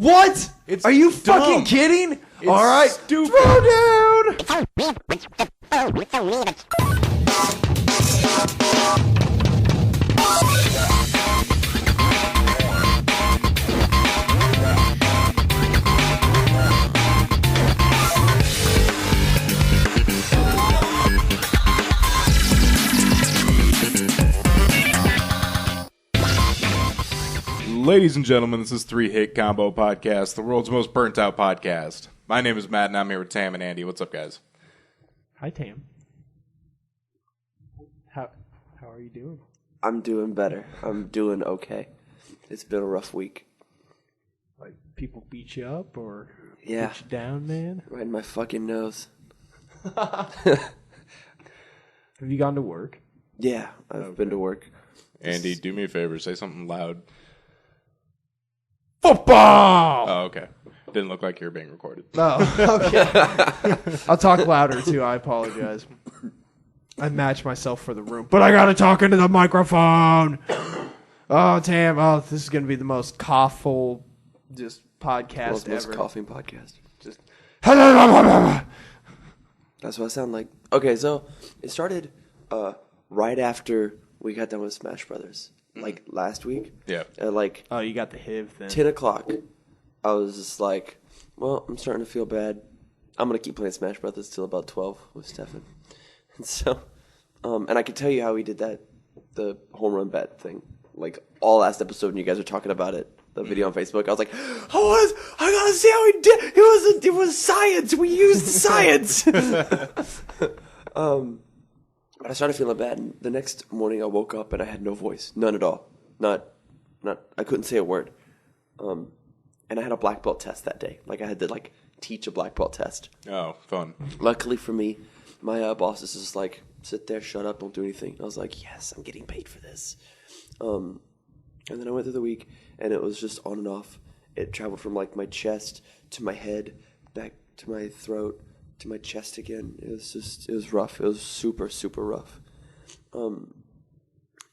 What? It's Are you dumb. fucking kidding? It's All right, stupid. Throwdown. Ladies and gentlemen, this is Three Hit Combo Podcast, the world's most burnt out podcast. My name is Matt, and I'm here with Tam and Andy. What's up, guys? Hi, Tam. How are you doing? I'm doing better. I'm doing okay. It's been a rough week. Like, people beat you up or Yeah. put you down, man? Right in my fucking nose. Have you gone to work? Yeah, I've been to work. Andy, do me a favor. Say something loud. Football! Oh, okay. Didn't look like you were being recorded. Oh, okay. I'll talk louder, too. I apologize. I match myself for the room. But I gotta talk into the microphone! Oh, Tam. Oh, this is gonna be the most coughful just podcast World's most ever. coughing podcast. Just... That's what I sound like. Okay, so it started right after we got done with Smash Brothers. Like last week. Yeah. At like Oh, you got the HIV then. 10 o'clock. I was just like, well, I'm starting to feel bad. I'm going to keep playing Smash Brothers till about 12 with Stefan. And so, and I can tell you how we did that, the home run bet thing. Like all last episode when you guys were talking about it, the video on Facebook, I was like, I gotta see how we did. It was science. We used science. But I started feeling bad, and the next morning I woke up and I had no voice, none at all. Not. I couldn't say a word. And I had a black belt test that day. Like I had to teach a black belt test. Oh, fun. Luckily for me, my boss is just like, sit there, shut up, don't do anything. I was like, yes, I'm getting paid for this. And then I went through the week, and it was just on and off. It traveled from like my chest to my head, back to my throat, to my chest again. It was rough. It was super, super rough.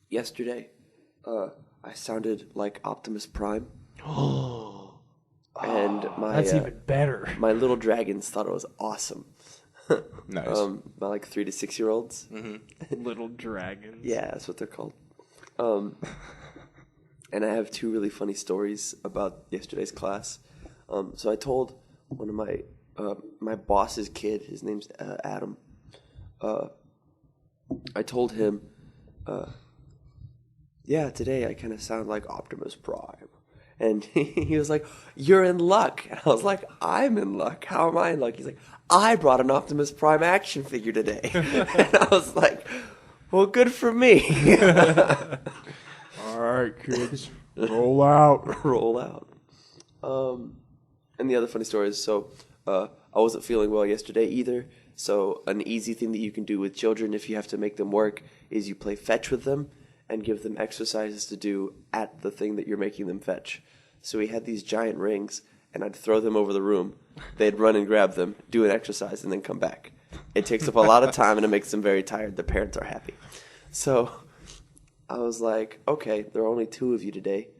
Yesterday, I sounded like Optimus Prime. And That's even better. my little dragons thought it was awesome. Nice. My like 3 to 6 year olds. Mm-hmm. Little dragons. Yeah, that's what they're called. And I have two really funny stories about yesterday's class. So I told one of my boss's kid, his name's Adam. I told him, yeah, today I kind of sound like Optimus Prime. And he was like, you're in luck. And I was like, I'm in luck. How am I in luck? He's like, I brought an Optimus Prime action figure today. And I was like, well, good for me. All right, kids. Roll out. Roll out. And the other funny story is, so I wasn't feeling well yesterday either. So an easy thing that you can do with children if you have to make them work is you play fetch with them and give them exercises to do at the thing that you're making them fetch. So we had these giant rings, and I'd throw them over the room. They'd run and grab them, do an exercise, and then come back. It takes up a lot of time, and it makes them very tired. The parents are happy. So I was like, okay, there are only 2 of you today.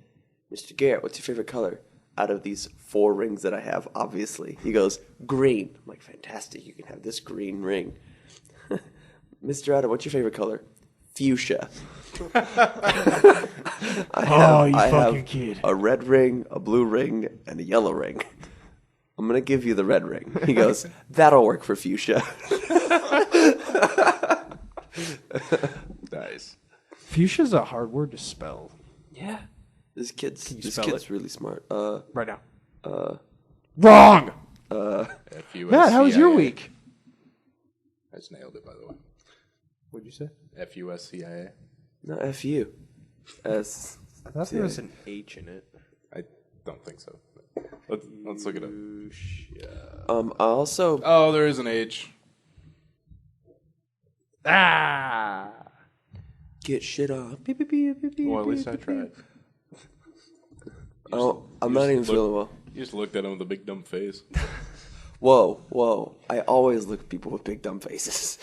Mr. Garrett, what's your favorite color? Out of these 4 rings that I have, obviously. He goes, green. I'm like, fantastic, you can have this green ring. Mr. Adam, what's your favorite color? Fuchsia. I have kid. a red ring, a blue ring, and a yellow ring. I'm going to give you the red ring. He goes, that'll work for fuchsia. Nice. Fuchsia's a hard word to spell. Yeah. This kid's spell it? really smart. Right now. Wrong! F-U-S-C-I-A. Matt, how was your week? I just nailed it, by the way. What'd you say? F-U-S-C-I-A. No, F-U. I thought there was an H in it. I don't think so. Let's look it up. I also... Oh, there is an H. Ah! Get shit on. Well, at least I tried. I'm not even feeling well. You just looked at him with a big dumb face. Whoa. I always look at people with big dumb faces.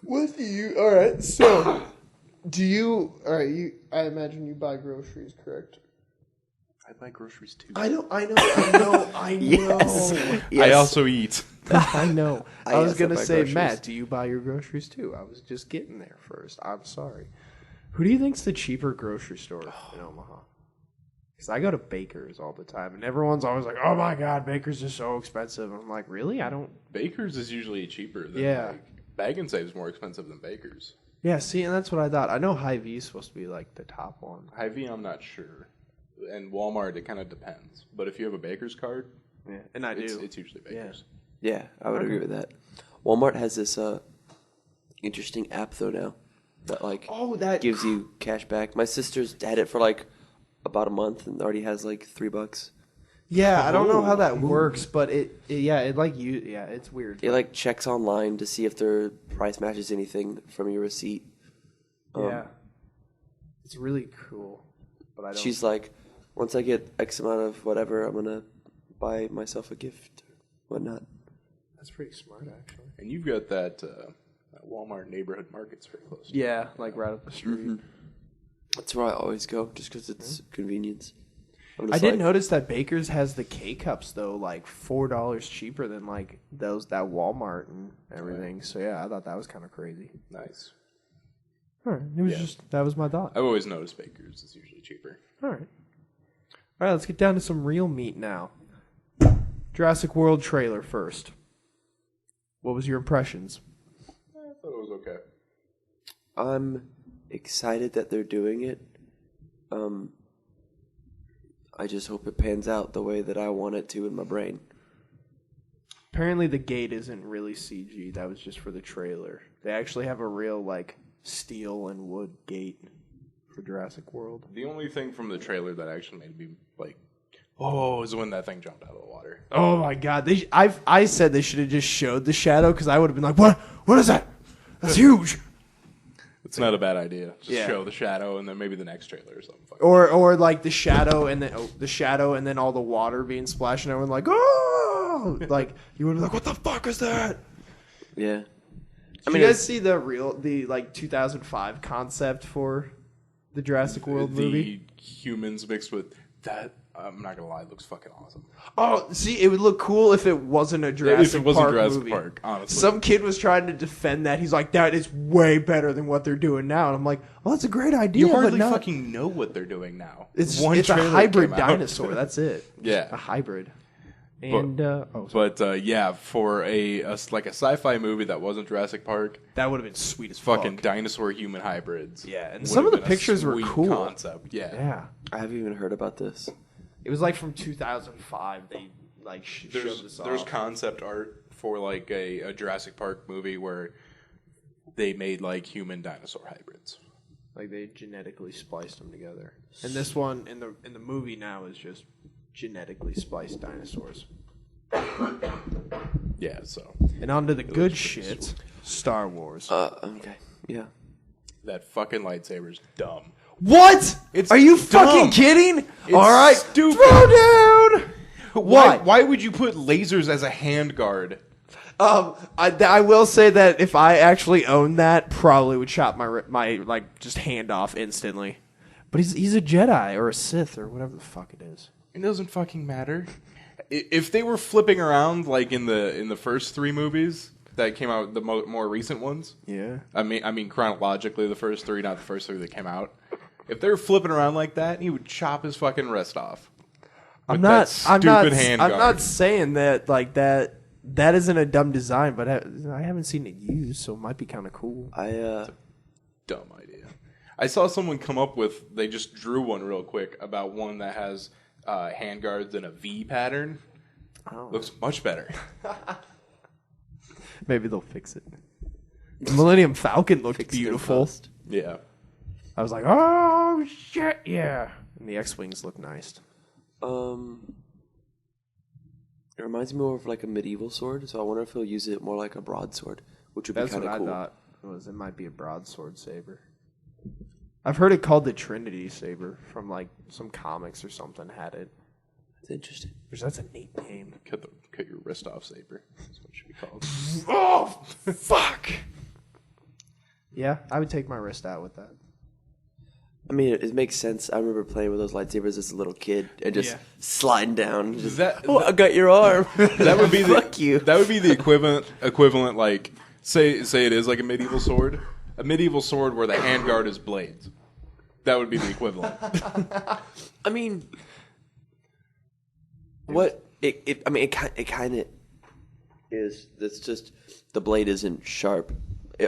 What do you... All right, so... Do you... All right, I imagine you buy groceries, correct? I buy groceries too. I know. Yes. I also eat. I know. I was also going to buy say, groceries. Matt, do you buy your groceries too? I was just getting there first. I'm sorry. Who do you think's the cheaper grocery store in Omaha? Because I go to Baker's all the time, and everyone's always like, "Oh my God, Baker's is so expensive." I'm like, really? I don't. Baker's is usually cheaper than Bag and Save's more expensive than Baker's. Yeah, see, and that's what I thought. I know Hy-Vee is supposed to be like the top one. Hy-Vee, I'm not sure. And Walmart, it kind of depends. But if you have a Baker's card, Yeah, and I do. it's usually Baker's. Yeah, I would agree with that. Walmart has this interesting app though now that gives you cash back. My sister's had it for like about a month and already has like $3. Yeah, I don't know how that works, but it's weird. It like checks online to see if their price matches anything from your receipt. Yeah, it's really cool. But I don't. She's like, once I get X amount of whatever, I'm gonna buy myself a gift or whatnot. That's pretty smart, actually. And you've got that Walmart neighborhood market's very close. Yeah, like right up the street. Mm-hmm. That's where I always go, just because it's convenience. I did notice that Baker's has the K-Cups, though, like $4 cheaper than like that Walmart and everything. So, yeah, I thought that was kind of crazy. Nice. All right. It was that was my thought. I've always noticed Baker's is usually cheaper. All right. All right, let's get down to some real meat now. Jurassic World trailer first. What was your impressions? I thought it was okay. I'm excited that they're doing it. I just hope it pans out the way that I want it to in my brain. Apparently the gate isn't really CG. That was just for the trailer. They actually have a real, like, steel and wood gate for Jurassic World. The only thing from the trailer that actually made me like, oh, is when that thing jumped out of the water. Oh, my God. I said they should have just showed the shadow because I would have been like, what? What is that? That's huge. It's not a bad idea. Just Yeah. show the shadow and then maybe the next trailer or something. Or like the shadow and then all the water being splashed and everyone like, oh, like you would be like, what the fuck is that? Yeah. I mean, you guys see the like 2005 concept for the Jurassic World movie? The humans mixed with that. I'm not gonna lie, it looks fucking awesome. Oh, see, it would look cool if it wasn't a Jurassic movie. Park, honestly. Some kid was trying to defend that. He's like, that is way better than what they're doing now. And I'm like, well, that's a great idea. You hardly but fucking know what they're doing now. It's One a trailer hybrid came out. dinosaur. That's it. Yeah. A hybrid. And yeah, for a sci-fi movie that wasn't Jurassic Park, that would have been sweet as fucking fuck. dinosaur human hybrids. Yeah, and would some have of the been a pictures were sweet cool. Concept, yeah. Yeah. I haven't even heard about this. It was like from 2005. They like showed this There's off. concept art for like a Jurassic Park movie where they made like human dinosaur hybrids. Like they genetically spliced them together. And this one in the movie now is just genetically spliced dinosaurs. Yeah, so And on to the good shit, Star Wars. Okay. Yeah. that fucking lightsaber's dumb. What? It's Are you dumb. fucking kidding? It's All right, stupid. Throwdown. Why? Why would you put lasers as a handguard? I will say that if I actually owned that, probably would chop my like just hand off instantly. But he's a Jedi or a Sith or whatever the fuck it is. It doesn't fucking matter. If they were flipping around like in the first three movies that came out, the more recent ones. Yeah. I mean chronologically the first three, not the first three that came out. If they were flipping around like that, he would chop his fucking wrist off. I'm that not handguard. saying that like that isn't a dumb design, but I haven't seen it used, so it might be kind of cool. Dumb idea. I saw someone come up with. They just drew one real quick about one that has handguards in a V pattern. Oh. Looks much better. Maybe they'll fix it. The Millennium Falcon looked beautiful. Yeah. I was like, oh shit, yeah. And the X-wings look nice. It reminds me more of like a medieval sword, so I wonder if he'll use it more like a broadsword, which would be That's kind what of cool. I thought. It might be a broadsword saber. I've heard it called the Trinity saber from like some comics or something had it. It's interesting. Which that's a neat name. Cut your wrist off saber. That's what it should be called. Oh fuck! Yeah, I would take my wrist out with that. I mean, it makes sense. I remember playing with those lightsabers as a little kid and just sliding down. Just, I got your arm. That would be Fuck you. That would be the equivalent. Like say it is like a medieval sword where the handguard is blades. That would be the equivalent. I mean, what it kind of is. It's just the blade isn't sharp.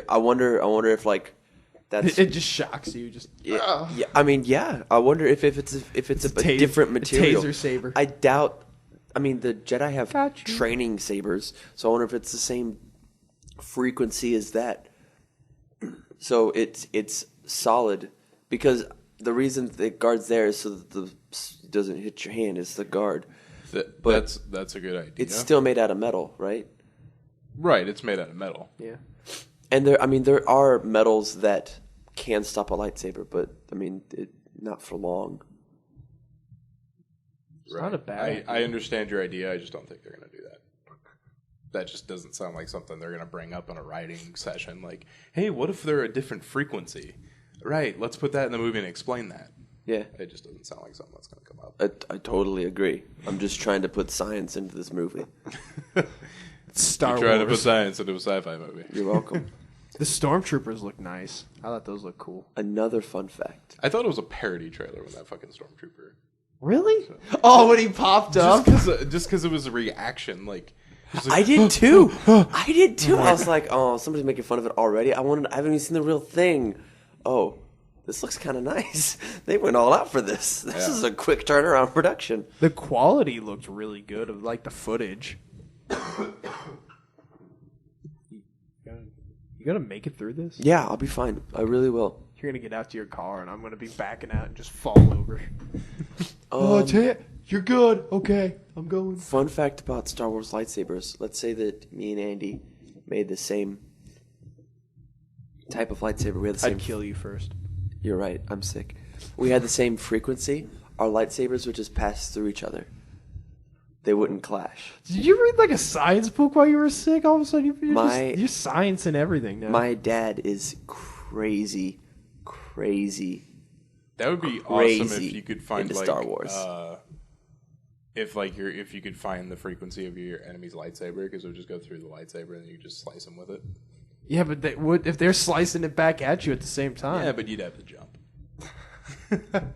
I wonder if like. It just shocks you. Just yeah. I mean, yeah. I wonder if it's a different material. Taser saber. I doubt. I mean, the Jedi have training sabers, so I wonder if it's the same frequency as that. So it's solid because the reason the guard's there is so that it doesn't hit your hand. It's the guard. That's a good idea. It's still made out of metal, right? Right. It's made out of metal. Yeah. And there are metals that can stop a lightsaber, but I mean, not for long. It's not a bad. I understand your idea. I just don't think they're going to do that. That just doesn't sound like something they're going to bring up in a writing session. Like, hey, what if they're a different frequency? Right. Let's put that in the movie and explain that. Yeah. It just doesn't sound like something that's going to come up. I totally agree. I'm just trying to put science into this movie. Star Wars. You're trying to put science into a sci-fi movie. You're welcome. The stormtroopers look nice. I thought those look cool. Another fun fact. I thought it was a parody trailer when that fucking stormtrooper. Really? Oh, when he popped up. Just because it was a reaction, like I did too. I did too. I was like, oh, somebody's making fun of it already. I haven't even seen the real thing. Oh, this looks kind of nice. They went all out for this. This is a quick turnaround production. The quality looked really good of like the footage. You gonna make it through this? Yeah, I'll be fine. I really will. You're gonna get out to your car, and I'm gonna be backing out and just fall over. You're good. Okay, I'm going. Fun fact about Star Wars lightsabers. Let's say that me and Andy made the same type of lightsaber. We had the same. I'd kill you first. You're right. I'm sick. We had the same frequency. Our lightsabers would just pass through each other. They wouldn't clash. Did you read like a science book while you were sick? All of a sudden, you're science and everything now. My dad is crazy. That would be awesome if you could find like Star Wars. If you could find the frequency of your enemy's lightsaber, because it would just go through the lightsaber and you just slice them with it. Yeah, but if they're slicing it back at you at the same time. Yeah, but you'd have to jump.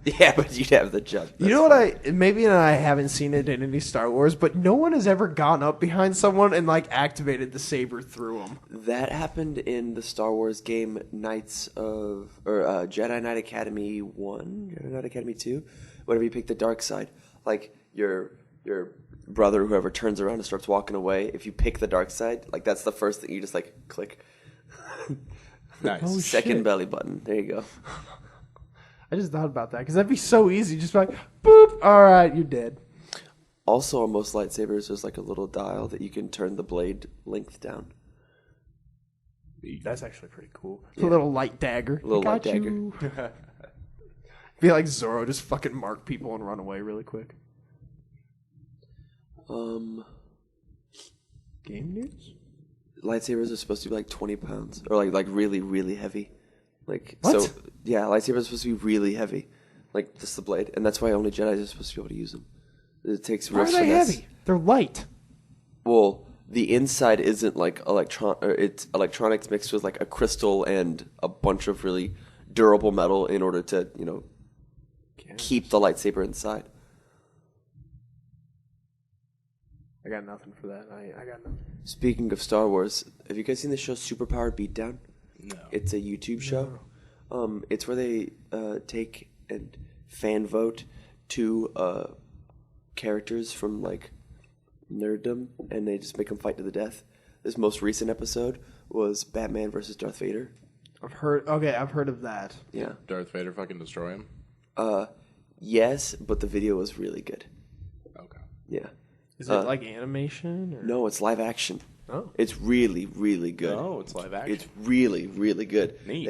Yeah, but you'd have the jump. You know what? Maybe I haven't seen it in any Star Wars, but no one has ever gone up behind someone and like activated the saber through them. That happened in the Star Wars game Jedi Knight Academy 1, Jedi Knight Academy 2. Whenever you pick the dark side, like your brother, whoever turns around and starts walking away, if you pick the dark side, like that's the first thing you just like click. Nice. Oh, Second shit. belly button. There you go. I just thought about that because that'd be so easy. Just like, boop, all right, you're dead. Also, on most lightsabers, there's like a little dial that you can turn the blade length down. That's actually pretty cool. Yeah. A little light dagger. A little light You. Be like Zorro, just fucking mark people and run away really quick. Game news? Lightsabers are supposed to be like 20 pounds, or like really, really heavy. Like What? So, yeah, lightsabers are supposed to be really heavy, like just the blade, and that's why only Jedi are supposed to be able to use them. It takes Why real are they finesse. heavy? They're light. Well, the inside isn't like it's electronics mixed with like a crystal and a bunch of really durable metal in order to keep the lightsaber inside. I got nothing for that. I got nothing. Speaking of Star Wars, have you guys seen the show Superpowered Beatdown? No. It's a YouTube show. It's where they take and fan vote two characters from like nerddom, and they just make them fight to the death. This most recent episode was Batman versus Darth Vader. I've heard of that. Yeah. Darth Vader fucking destroy him? Yes, but the video was really good. Okay. Yeah. Is it like animation? Or? No, it's live action. Oh. It's really, really good. Oh, it's live action. It's really, really good. Neat.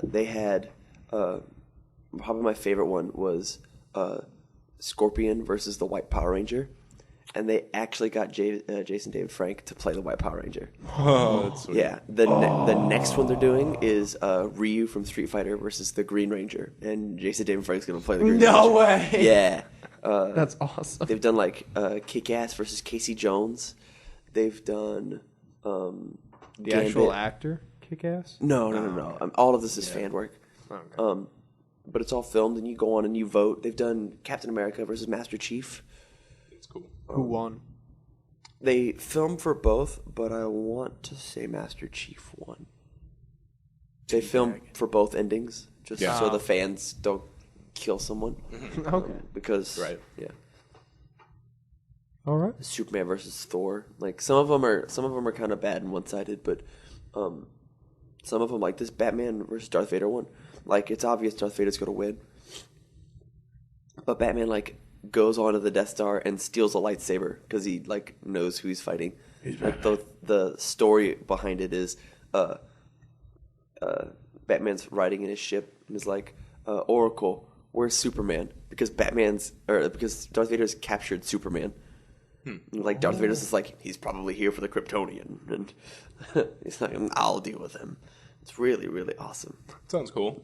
They had probably my favorite one was Scorpion versus the White Power Ranger, and they actually got Jason David Frank to play the White Power Ranger. Oh, that's sweet. Yeah, the next one they're doing is Ryu from Street Fighter versus the Green Ranger, and Jason David Frank's going to play the Green Ranger. No way. Yeah. That's awesome. They've done like Kick-Ass versus Casey Jones. They've done The actual actor, Kick-Ass? No. All of this is fan work. Okay. But it's all filmed, and you go on and you vote. They've done Captain America versus Master Chief. It's cool. Who won? They filmed for both, but I want to say Master Chief won. They filmed for both endings, just so the fans don't kill someone. Okay. Because, yeah. All right. Superman versus Thor. Like some of them are kind of bad and one-sided, but some of them, like this Batman versus Darth Vader one, like it's obvious Darth Vader's going to win, but Batman like goes onto the Death Star and steals a lightsaber because he like knows who he's fighting. Like the story behind it is Batman's riding in his ship and is like, Oracle, where's Superman? Because Darth Vader's captured Superman. Like Darth Vader's just like, he's probably here for the Kryptonian, and he's like, I'll deal with him. It's really, really awesome. Sounds cool.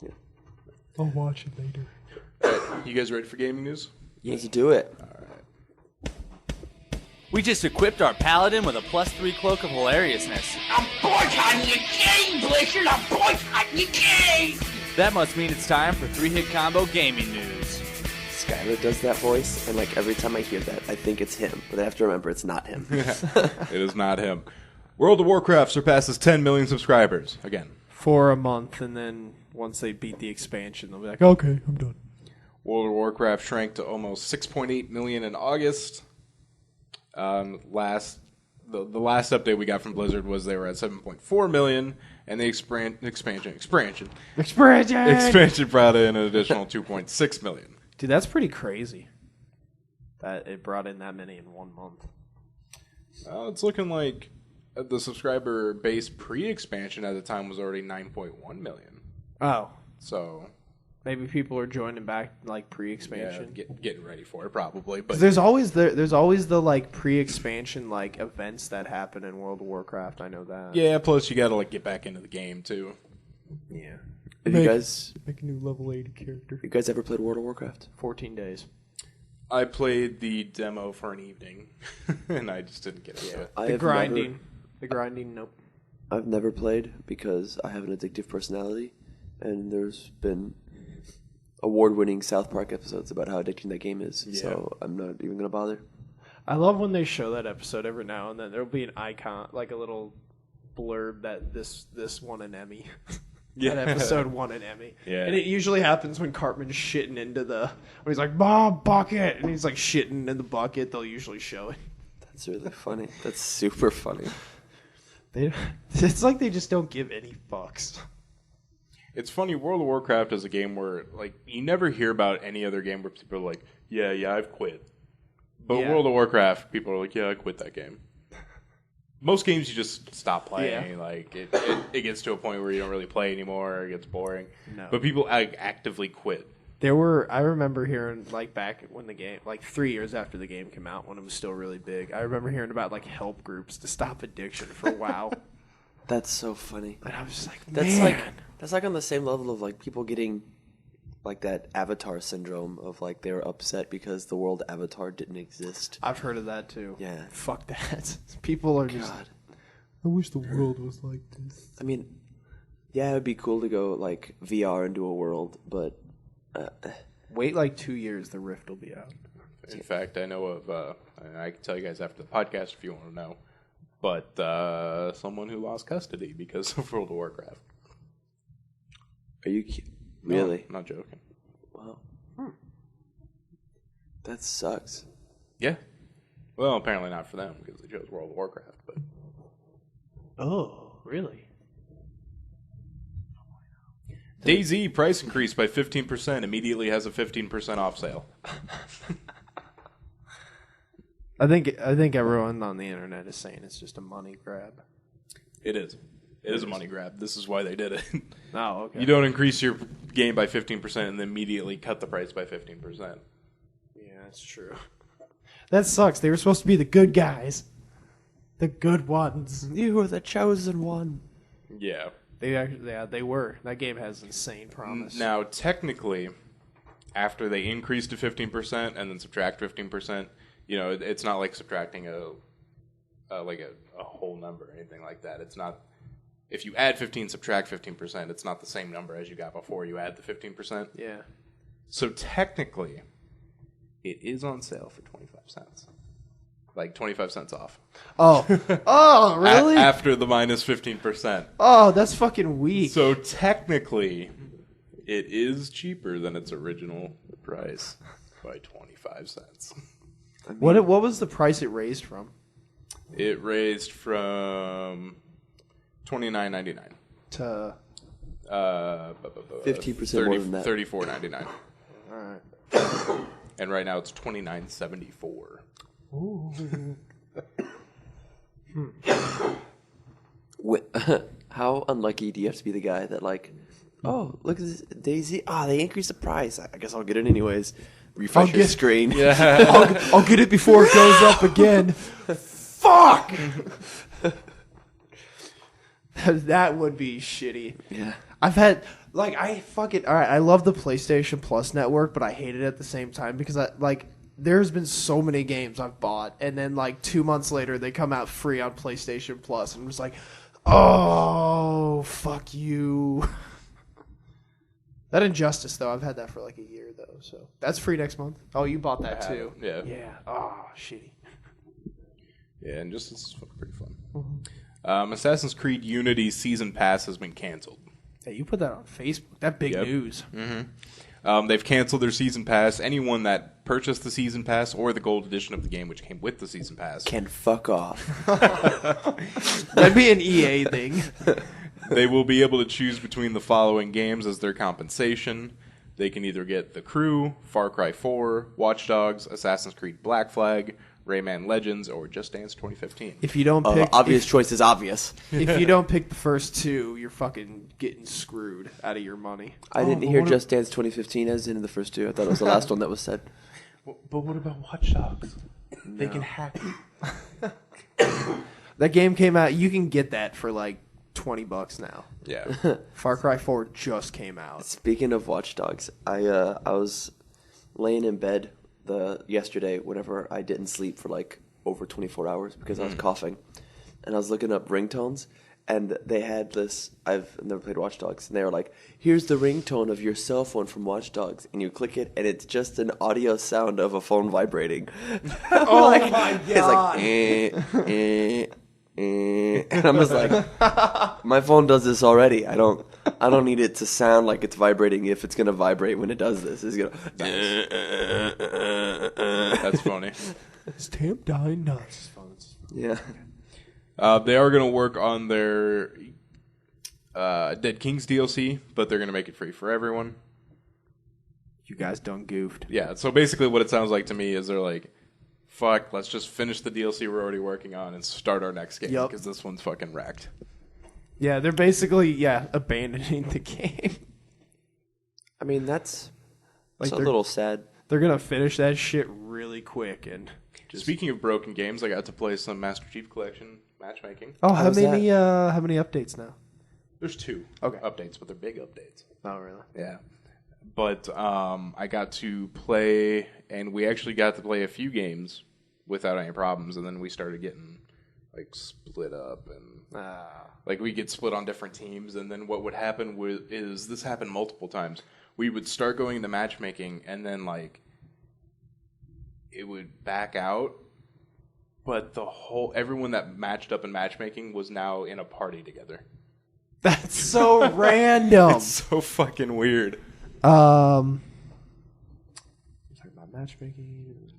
Yeah. I'll watch it later. You guys ready for gaming news? Let's do it. We just equipped our paladin with a +3 cloak of hilariousness. I'm boycotting your game, Blizzard! I'm boycotting your game! That must mean it's time for 3-Hit Combo Gaming News. Skylar does that voice, and like every time I hear that, I think it's him. But I have to remember it's not him. It is not him. World of Warcraft surpasses 10 million subscribers. Again. For a month, and then once they beat the expansion, they'll be like, okay, I'm done. World of Warcraft shrank to almost 6.8 million in August. The last update we got from Blizzard was they were at 7.4 million, and the expansion brought in an additional 2.6 million. Dude, that's pretty crazy. That it brought in that many in 1 month. It's looking like the subscriber base pre-expansion at the time was already 9.1 million. Oh, So maybe people are joining back like pre-expansion. getting ready for it probably. But There's always the like pre-expansion like events that happen in World of Warcraft. I know that. yeah, plus you got to like get back into the game too. Yeah. Have you guys Make a new level 80 character. you guys ever played World of Warcraft? 14 days. I played the demo for an evening, and I just didn't get into it. I The have grinding, nope. I've never played because I have an addictive personality, and there's been award-winning South Park episodes about how addicting that game is. So I'm not even gonna bother. I love when they show that episode every now and then. There'll be an icon, like a little blurb that this won an Emmy. Yeah. That episode won an Emmy. Yeah. And it usually happens when Cartman's shitting into when he's like, Mom, bucket! And he's like shitting in the bucket. They'll usually show it. That's really funny. That's super funny. It's like they just don't give any fucks. It's funny, World of Warcraft is a game where like you never hear about any other game where people are like, yeah, I've quit. But Yeah. World of Warcraft, people are like, yeah, I quit that game. Most games you just stop playing. Yeah. Like it gets to a point where you don't really play anymore. It gets boring. No. But people actively quit. I remember hearing, like, back when the game, like, 3 years after the game came out, when it was still really big, I remember hearing about, like, help groups to stop addiction for WoW. That's so funny. And I was just like, That's like on the same level of like people getting like that Avatar syndrome of like they were upset because the world Avatar didn't exist. I've heard of that, too. Yeah. Fuck that. People are just... God. I wish the world was like this. I mean, yeah, it'd be cool to go like VR into a world, but Wait like 2 years, the Rift will be out. In fact, I know of, I can tell you guys after the podcast if you want to know, but someone who lost custody because of World of Warcraft. are you really? No, not joking. Wow. That sucks. Yeah. Well, apparently not for them because they chose World of Warcraft, but Oh, really? DayZ price increased by 15%, immediately has a 15% off sale. I think everyone on the internet is saying it's just a money grab. It is. It is a money grab. This is why they did it. Oh, okay. You don't increase your game by 15% and then immediately cut the price by 15%. Yeah, that's true. That sucks. They were supposed to be the good guys. The good ones. You were the chosen one. Yeah. They were. That game has insane promise. Now, technically, after they increase to 15% and then subtract 15%, it's not like subtracting a whole number or anything like that. It's not. If you add 15, subtract 15%, it's not the same number as you got before you add the 15%. Yeah. So technically, it is on sale for 25 cents. Like 25 cents off. Oh. Oh, really? After the minus 15%. Oh, that's fucking weak. So technically, it is cheaper than its original price by 25 cents. What was the price it raised from? It raised from $29.99 To 15% more than that. $34.99. all right. And right now it's $29.74. How unlucky do you have to be the guy that look at this Daisy. They increased the price. I guess I'll get it anyways. Refresh your screen. Yeah. I'll get it before it goes up again. Fuck! That would be shitty. Yeah. I've had I love the PlayStation Plus network, but I hate it at the same time because there's been so many games I've bought, and then 2 months later they come out free on PlayStation Plus, and I'm just like, oh, fuck you. That Injustice though, I've had that for a year though, so that's free next month. Oh, you bought that too? Yeah. Yeah. Oh, shitty. Yeah, and just it's pretty fun. Assassin's Creed Unity Season Pass has been canceled. Hey, you put that on Facebook. That big news. Mm-hmm. They've canceled their Season Pass. Anyone that purchased the Season Pass or the Gold Edition of the game, which came with the Season Pass, Can fuck off. That'd be an EA thing. they will be able to choose between the following games as their compensation. They can either get The Crew, Far Cry 4, Watch Dogs, Assassin's Creed Black Flag, Rayman Legends, or Just Dance 2015. If you don't pick, Obvious choice is obvious. if you don't pick the first two, you're fucking getting screwed out of your money. I didn't hear Just Dance 2015 as in the first two. I thought it was the last one that was said. But what about Watch Dogs? They can hack it. That game came out. You can get that for $20 now. Yeah. Far Cry 4 just came out. Speaking of Watch Dogs, I was laying in bed yesterday whenever I didn't sleep for over 24 hours because I was coughing, and I was looking up ringtones, and they had this. I've never played Watch Dogs, and they were like, "Here's the ringtone of your cell phone from Watch Dogs," and you click it, and it's just an audio sound of a phone vibrating. Oh my god! It's and I'm just like, my phone does this already. I don't need it to sound like it's vibrating if it's gonna vibrate when it does this. It's gonna. That's funny. Stamp dying nuts. Yeah. They are going to work on their Dead Kings DLC, but they're going to make it free for everyone. You guys done goofed. Yeah, so basically what it sounds like to me is they're like, fuck, let's just finish the DLC we're already working on and start our next game because this one's fucking wrecked. Yeah, they're basically abandoning the game. I mean, that's a they're- little sad. They're gonna finish that shit really quick and. Speaking of broken games, I got to play some Master Chief Collection matchmaking. Oh, How's how many updates now? There's 2 updates, but they're big updates. Oh, really? Yeah. But I got to play, and we actually got to play a few games without any problems, and then we started getting split up, and we get split on different teams, and then what would happen is this happened multiple times. We would start going into matchmaking, and then it would back out, but everyone that matched up in matchmaking was now in a party together. That's so random. It's so fucking weird. Talking about matchmaking.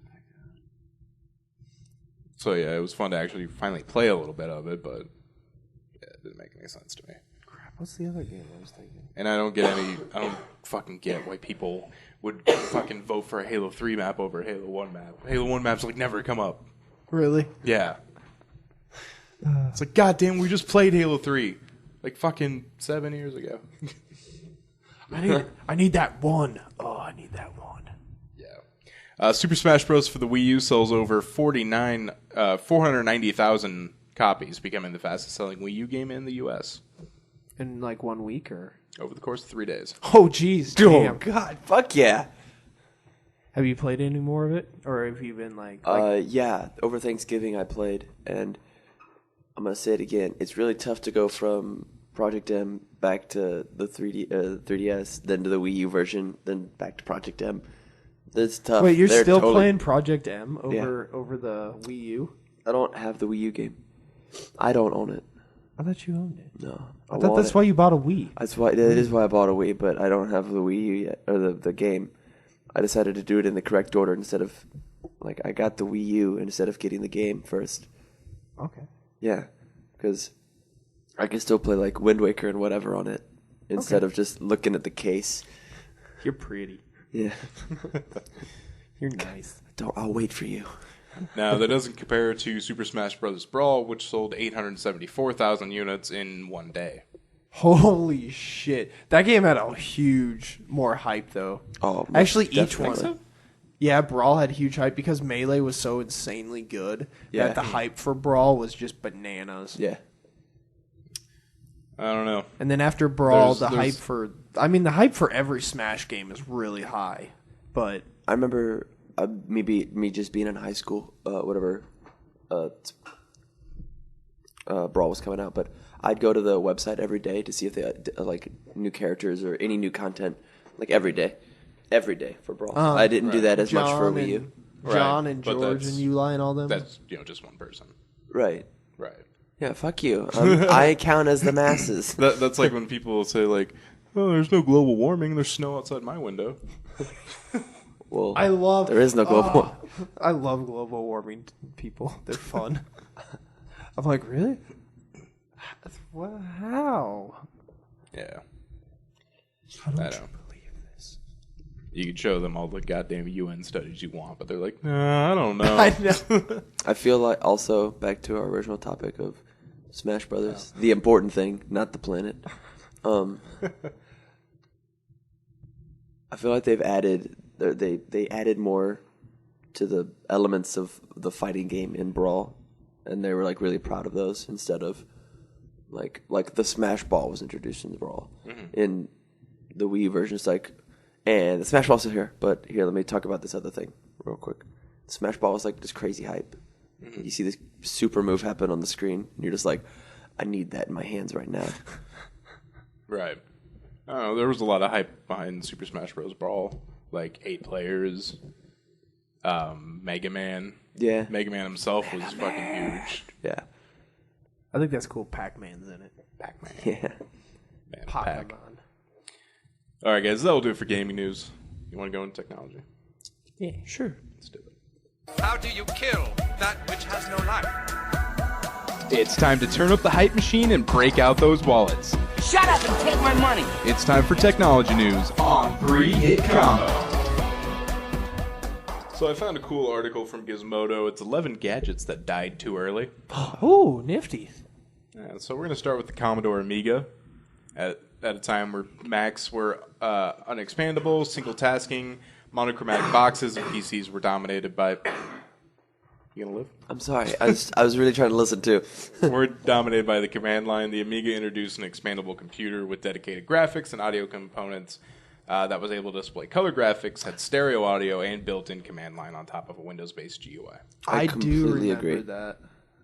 So yeah, it was fun to actually finally play a little bit of it, but it didn't make any sense to me. Crap, what's the other game I was thinking? And I don't fucking get why people would fucking vote for a Halo 3 map over a Halo 1 map. Halo 1 maps never come up. Really? Yeah. It's goddamn, we just played Halo 3 fucking 7 years ago. I need that one. Oh, I need that one. Yeah. Super Smash Bros. For the Wii U sells over 490,000 copies, becoming the fastest-selling Wii U game in the U.S. In like 1 week or? over the course of 3 days. Oh, jeez. Damn. God, fuck yeah. Have you played any more of it? Or have you been like... Yeah, over Thanksgiving I played, and I'm going to say it again. It's really tough to go from Project M back to the 3DS, then to the Wii U version, then back to Project M. It's tough. Wait, you're They're still totally- playing Project M over the Wii U? I don't have the Wii U game. I don't own it. I thought you owned it. No. I thought that's why you bought a Wii. That's why. That is why I bought a Wii, but I don't have the Wii U yet, or the game. I decided to do it in the correct order instead of, like, I got the Wii U instead of getting the game first. Okay. Yeah, because I can still play, like, Wind Waker and whatever on it instead of just looking at the case. You're pretty. Yeah. You're nice. I'll wait for you. Now, that doesn't compare to Super Smash Bros. Brawl, which sold 874,000 units in 1 day. Holy shit. That game had a huge, more hype, though. Oh, Actually, each definitely. one. Yeah, Brawl had huge hype because Melee was so insanely good that the hype for Brawl was just bananas. Yeah. I don't know. And then after Brawl, There's- hype for... I mean, the hype for every Smash game is really high. But... I remember me just being in high school, whatever, Brawl was coming out, but I'd go to the website every day to see if they had, like, new characters or any new content, like every day for Brawl. I didn't do that as much for Wii U. John Right, and but George and Uli and all them. That's, just one person. Right. Right. Yeah, fuck you. I count as the masses. That's like when people say, like, oh, there's no global warming, there's snow outside my window. Well, I love... there is no global. I love global warming people. They're fun. I'm like, really? How? Yeah. How don't I you know. believe this? You can show them all the goddamn UN studies you want, but they're like, nah, I don't know. I know. I feel like, also, back to our original topic of Smash Brothers, the important thing, not the planet. I feel like they've added... They added more to the elements of the fighting game in Brawl, and they were like really proud of those instead of like the Smash Ball was introduced in the Brawl. In the Wii U version, it's like, and the Smash Ball's still here, but here, let me talk about this other thing real quick. The Smash Ball is like this crazy hype. You see this super move happen on the screen, and you're just like, I need that in my hands right now. Right. I don't know, there was a lot of hype behind Super Smash Bros. Brawl. Like 8 players, Mega Man. Yeah. Mega Man himself was fucking huge. Yeah. I think that's cool. Pac-Man's in it. Pac-Man. Yeah. Man, Pokemon. Pac. All right, guys, that'll do it for gaming news. You want to go into technology? Yeah, sure. Let's do it. How do you kill that which has no life? It's time to turn up the hype machine and break out those wallets. Shut up and take my money. It's time for technology news on 3-Hit Combo. So I found a cool article from Gizmodo. It's 11 gadgets that died too early. Oh, nifty. So we're going to start with the Commodore Amiga. At a time where Macs were unexpandable, single-tasking, monochromatic boxes, and PCs were dominated by... You gonna live? I'm sorry. I was really trying to listen too. We're dominated by the command line. The Amiga introduced an expandable computer with dedicated graphics and audio components that was able to display color graphics, had stereo audio, and built-in command line on top of a Windows-based GUI. I do completely remember agree. that.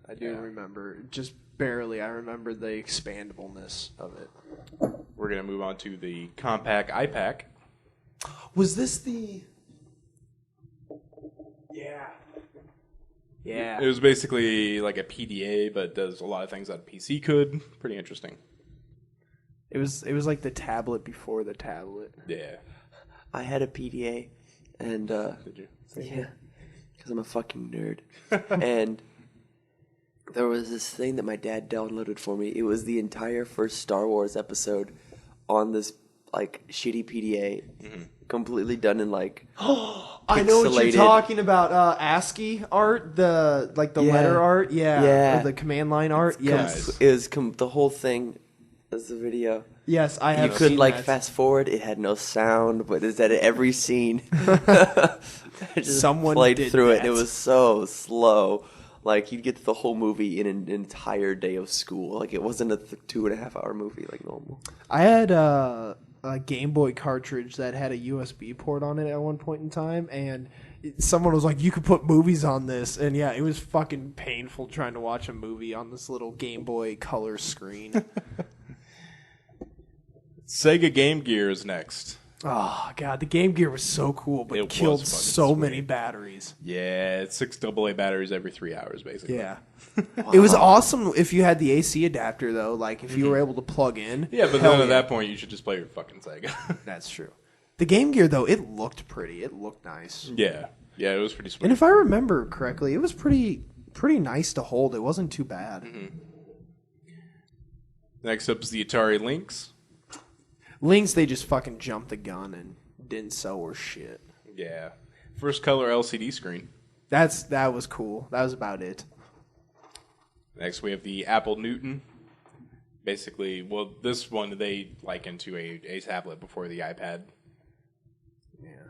I do remember. Just barely. I remember the expandableness of it. We're going to move on to the Compaq iPac. Was this the... Yeah. It was basically like a PDA, but does a lot of things that a PC could. Pretty interesting. It was like the tablet before the tablet. Yeah. I had a PDA, and Did you? yeah, because I'm a fucking nerd. And there was this thing that my dad downloaded for me. It was the entire first Star Wars episode on this like shitty PDA, completely done in like I know what you're pixelated- talking about. ASCII art, the Yeah. letter art, Yeah. or the command line art, yes. It was the whole thing That's the video. Yes, I You have. couldn't seen like that. fast forward. It had no sound, but it's at every scene. It just Someone played did through it. that. It was so slow. Like you'd get the whole movie in an entire day of school. Like it wasn't a 2.5 hour movie like normal. I had a Game Boy cartridge that had a USB port on it at one point in time, and someone was like, "You could put movies on this," and yeah, it was fucking painful trying to watch a movie on this little Game Boy Color screen. Sega Game Gear is next. Oh god, the Game Gear was so cool, but It was killed fucking so sweet. many batteries. Yeah, it's 6 AA batteries every 3 hours, basically. Yeah. It was awesome if you had the AC adapter, though. Like, if you were able to plug in. Yeah, but hell then at yeah. that point, you should just play your fucking Sega. That's true. The Game Gear, though, it looked pretty. It looked nice. Yeah, it was pretty sweet. And if I remember correctly, it was pretty nice to hold. It wasn't too bad. Next up is the Atari Lynx. Lynx, they just fucking jumped the gun and didn't sell or shit. Yeah. First color LCD screen. That was cool. That was about it. Next, we have the Apple Newton. Basically, well, this one they likened to a tablet before the iPad.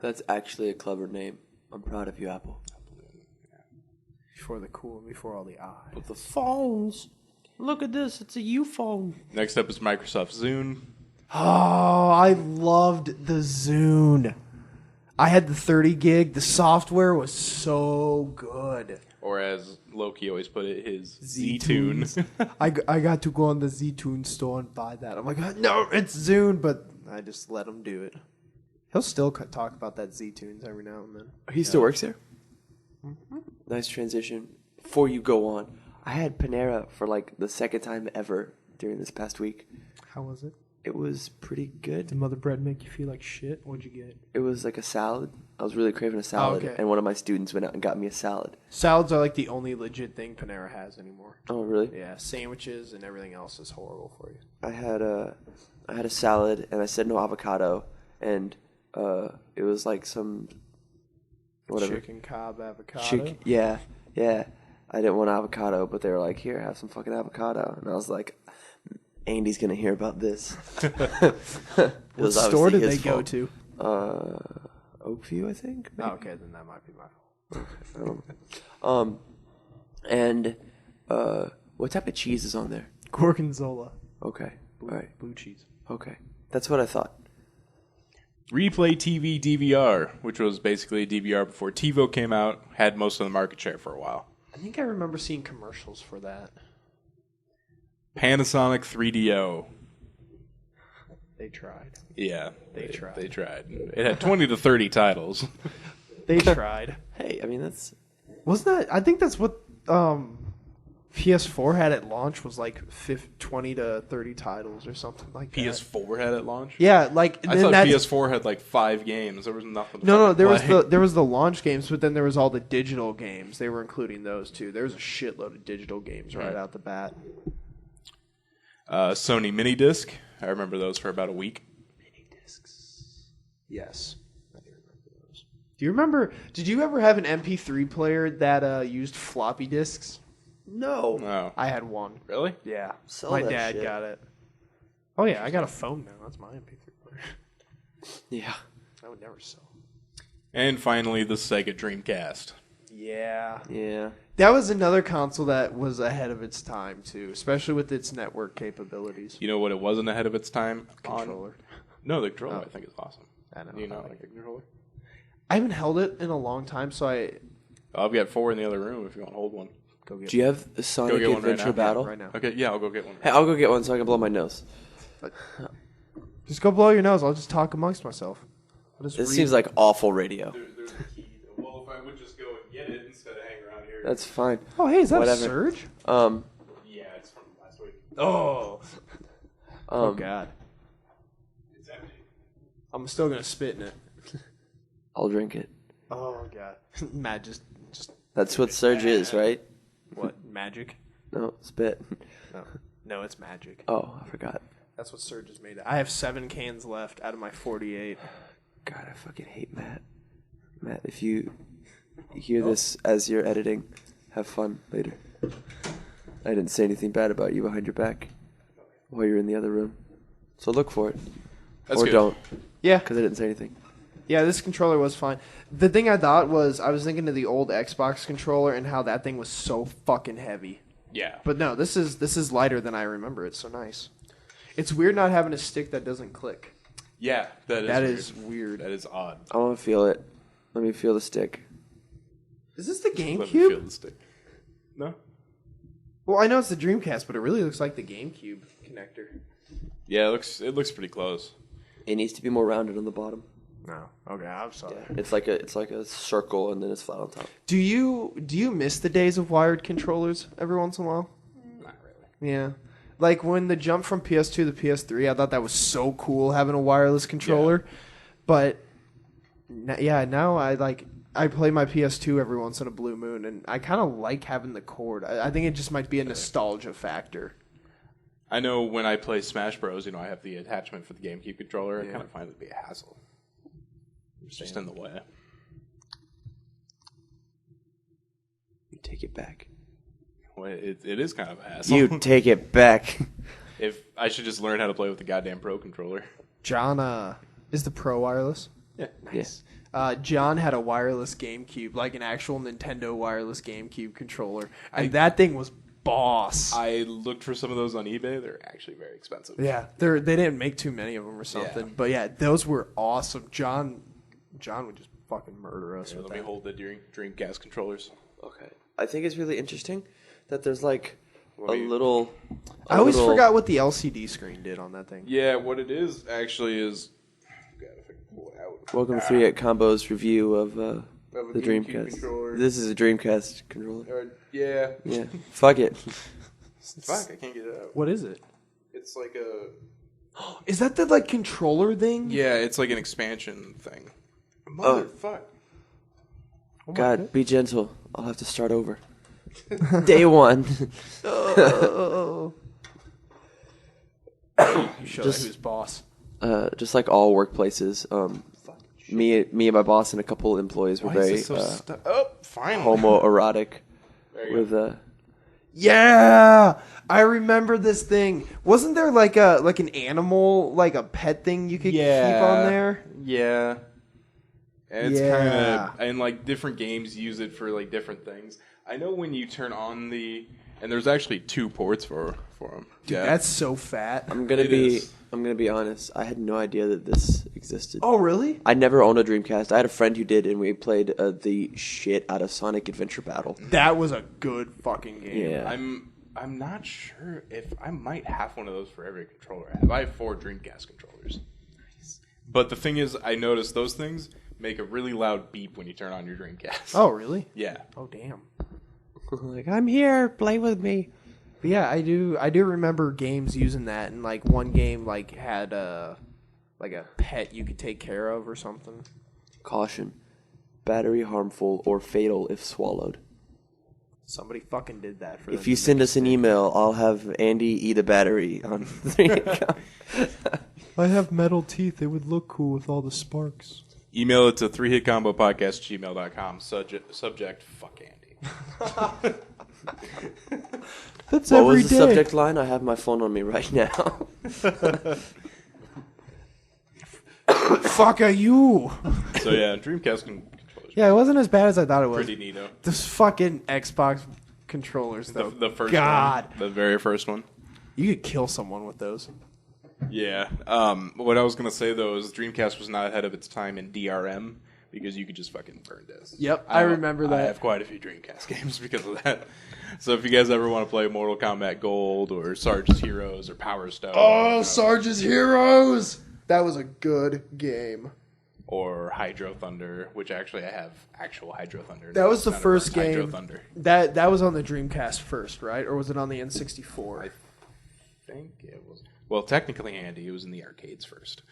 That's actually a clever name. I'm proud of you, Apple. Before the cool, before all the eyes. But the phones. Look at this. It's a U phone. Next up is Microsoft Zune. Oh, I loved the Zune. I had the 30 gig. The software was so good. Or as Loki always put it, his Z-Tune. I got to go on the Z-Tune store and buy that. I'm like, no, it's Zune, but I just let him do it. He'll still talk about that Z-Tunes every now and then. He still works there? Nice transition. Before you go on, I had Panera for like the second time ever during this past week. How was it? It was pretty good. Did Mother Bread make you feel like shit? What'd you get? It was like a salad. I was really craving a salad, okay. and one of my students went out and got me a salad. Salads are like the only legit thing Panera has anymore. Oh, really? Yeah, sandwiches and everything else is horrible for you. I had a salad, and I said no avocado, and it was like some whatever. Chicken cob avocado. Yeah. I didn't want avocado, but they were like, "Here, have some fucking avocado," and I was like, "Andy's gonna hear about this." What store did they go to? Oakview, I think. Oh, okay, then that might be my fault. I don't know. And what type of cheese is on there? Gorgonzola. Okay, all right, Blue cheese. okay, that's what I thought. Replay TV DVR, which was basically a DVR before TiVo came out, had most of the market share for a while. I think I remember seeing commercials for that. Panasonic 3DO. They tried. Yeah, They tried. They tried. It had 20 to 30 titles. They tried. Hey, I mean that's Wasn't that? I think that's what PS4 had at launch was like 20 to 30 titles or something like that. PS4 had at launch? Yeah, like I then thought that's- PS4 had like 5 games. There was nothing. To No, fucking play. there was the launch games, but then there was all the digital games. They were including those too. There was a shitload of digital games right out the bat. Sony mini disc. I remember those for about a week. Yes. I do remember those. Do you remember? Did you ever have an MP3 player that used floppy disks? no. Oh, I had one. really? Yeah, Sell my that dad shit. got it. Oh yeah, I got a phone now. That's my MP3 player. Yeah. I would never sell. And finally, the Sega Dreamcast. Yeah. Yeah. That was another console that was ahead of its time too, especially with its network capabilities. You know what? It wasn't ahead of its time. Controller. No, the controller I think is awesome. I know. Do you I not like like the controller? I haven't held it in a long time, so I've got 4 in the other room if you want to hold one. go get Do you have the Sonic get one right Adventure now. Battle? right now. Okay, yeah, I'll go get one. Hey, I'll go get one so I can blow my nose. Just go blow your nose. I'll just talk amongst myself. I'll just This read. seems like awful radio. There's a key. Well, if I would just go and get it instead of hang around here. That's fine. Oh, hey, is that Whatever. a surge? Yeah, it's from last week. Oh. Oh God. It's empty. I'm still gonna spit in it. I'll drink it. Oh God. Matt just That's what Surge is, right? what? Magic? No, spit. No, it's magic. Oh, I forgot. That's what Surge is made of. I have 7 cans left out of my 48. God, I fucking hate Matt. Matt, if you hear this as you're editing, have fun later. I didn't say anything bad about you behind your back. while you're in the other room. So look for it. That's or good. don't, Yeah. because I didn't say anything. Yeah, this controller was fine. The thing I thought was, I was thinking of the old Xbox controller and how that thing was so fucking heavy. Yeah. But no, this is lighter than I remember. It's so nice. It's weird not having a stick that doesn't click. Yeah, that is weird. That is odd. I want to feel it. Let me feel the stick. Is this the Let me feel GameCube? the stick. No? Well, I know it's the Dreamcast, but it really looks like the GameCube connector. Yeah, it looks pretty close. It needs to be more rounded on the bottom. No. Okay, I'm sorry. Yeah, it's like a circle and then it's flat on top. Do you miss the days of wired controllers every once in a while? Not really. Yeah. Like when the jump from PS2 to PS3, I thought that was so cool having a wireless controller. Yeah. But now I play my PS2 every once in a blue moon, and I kind of like having the cord. I think it just might be a nostalgia factor. I know when I play Smash Bros, I have the attachment for the GameCube controller. I kind of find it to be a hassle. It's just in the way. You take it back. Well, it is kind of a hassle. You take it back. If I should just learn how to play with the goddamn Pro controller. John is the Pro wireless. Yeah. Yes. John had a wireless GameCube, like an actual Nintendo wireless GameCube controller, and that thing was boss. I looked for some of those on eBay. They're actually very expensive. Yeah, they didn't make too many of them or something. Yeah. But yeah, those were awesome. John would just fucking murder us Here, with let me that. hold the Dreamcast controllers. Okay. I think it's really interesting that there's like Let me- I always forgot what the LCD screen did on that thing. Yeah, what it is actually is. God, if I can pull it out. Welcome to 3 at Combo's review of the GameCube Dreamcast. controller. This is a Dreamcast controller. Yeah. Yeah. Fuck it. Fuck, I can't get it out. What is it? It's like a. Is that the like controller thing? Yeah, it's like an expansion thing. Motherfuck. God, be gentle. I'll have to start over. Day 1. Show Just- who's boss. Just like all workplaces, me and my boss and a couple employees were Why is very this so stuck? Oh, finally. homoerotic There you with Yeah, I remember this thing. Wasn't there like an animal, like a pet thing you could keep on there? Yeah. And it's Yeah. kind of, and like different games use it for like different things. I know when you turn on and there's actually 2 ports for them. Dude, that's so fat. I'm gonna It be is. honest. I had no idea that this existed. Oh, really? I never owned a Dreamcast. I had a friend who did, and we played the shit out of Sonic Adventure Battle. That was a good fucking game. Yeah. I'm not sure if I might have one of those for every controller I have. I have 4 Dreamcast controllers. Nice. But the thing is, I noticed those things make a really loud beep when you turn on your Dreamcast. Oh, really? Yeah. Oh, damn. Like, I'm here, play with me. But yeah, I do remember games using that, and like one game like had like a pet you could take care of or something. Caution: battery harmful or fatal if swallowed. Somebody fucking did that for. If you send us an email, I'll have Andy eat a battery on 3. I have metal teeth. They would look cool with all the sparks. Email it to 3hitcombopodcast@gmail.com. Subject, fuck Andy. That's What every was the day. subject line? I have my phone on me right now. Fuck are you? So yeah, Dreamcast controllers. Yeah, it wasn't as bad as I thought it was. Pretty neato. This fucking Xbox controllers, though. The first God, one. The very first one. you could kill someone with those. Yeah. What I was going to say, though, is Dreamcast was not ahead of its time in DRM because you could just fucking burn discs. Yep, I remember I that. have quite a few Dreamcast games because of that. So if you guys ever want to play Mortal Kombat Gold or Sarge's Heroes or Power Stone. Oh, Sarge's Heroes! That was a good game. Or Hydro Thunder, which actually I have actual Hydro Thunder. That was the Not a first burnt Hydro game. Thunder. That was on the Dreamcast first, right? Or was it on the N64? I think it was. Well, technically, Andy, it was in the arcades first.